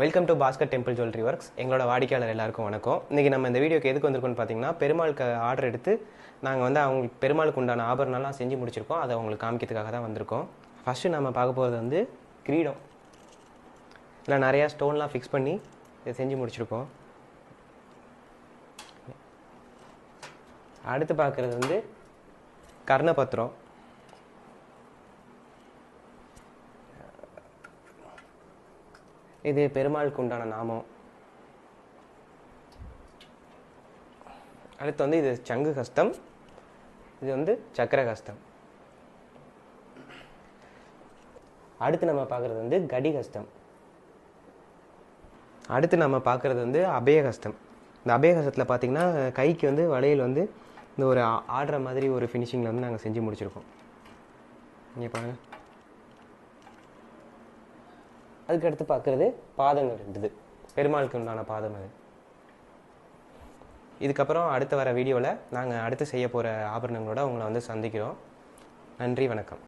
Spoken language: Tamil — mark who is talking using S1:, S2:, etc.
S1: Welcome to Bhaskar temple jewellery works. எங்களோட வாடிக்கையாளர் எல்லாருக்கும் வணக்கம். இன்றைக்கி நம்ம இந்த வீடியோக்கு எதுக்கு வந்திருக்கோம்னு பார்த்தீங்கன்னா, பெருமாளுக்கு ஆர்டர் எடுத்து நாங்கள் வந்து அவங்களுக்கு பெருமாளுக்கு உண்டான ஆபரணம்லாம் செஞ்சு முடிச்சிருக்கோம். அதை அவங்களுக்கு காமிக்கிறதுக்காக தான் வந்திருக்கோம். ஃபஸ்ட்டு நம்ம பார்க்க போகிறது வந்து கிரீடம். இல்லை நிறையா ஸ்டோன்லாம் ஃபிக்ஸ் பண்ணி இதை செஞ்சு முடிச்சிருக்கோம். அடுத்து பார்க்குறது வந்து கர்ணபத்திரம். இது பெருமாளுக்கு உண்டான நாமம். அடுத்து வந்து இது சங்கு கஸ்தம், இது வந்து சக்கர கஸ்தம். அடுத்து நம்ம பார்க்குறது வந்து கடி கஸ்தம். அடுத்து நம்ம பார்க்குறது வந்து அபயகஸ்தம். இந்த அபயகஸ்தத்தில் பார்த்திங்கன்னா கைக்கு வந்து வளையல் வந்து இந்த ஒரு ஆடுற மாதிரி ஒரு ஃபினிஷிங்கில் வந்து நாங்கள் செஞ்சு முடிச்சிருக்கோம். நீங்கள் பாருங்கள். அதுக்கடுத்து பார்க்குறது பாதங்கள் இருந்தது, பெருமாளுக்கு உண்டான பாதம் அது. இதுக்கப்புறம் அடுத்து வர வீடியோவில் நாங்கள் அடுத்து செய்ய போகிற ஆபரணங்களோட உங்களை வந்து சந்திக்கிறோம். நன்றி, வணக்கம்.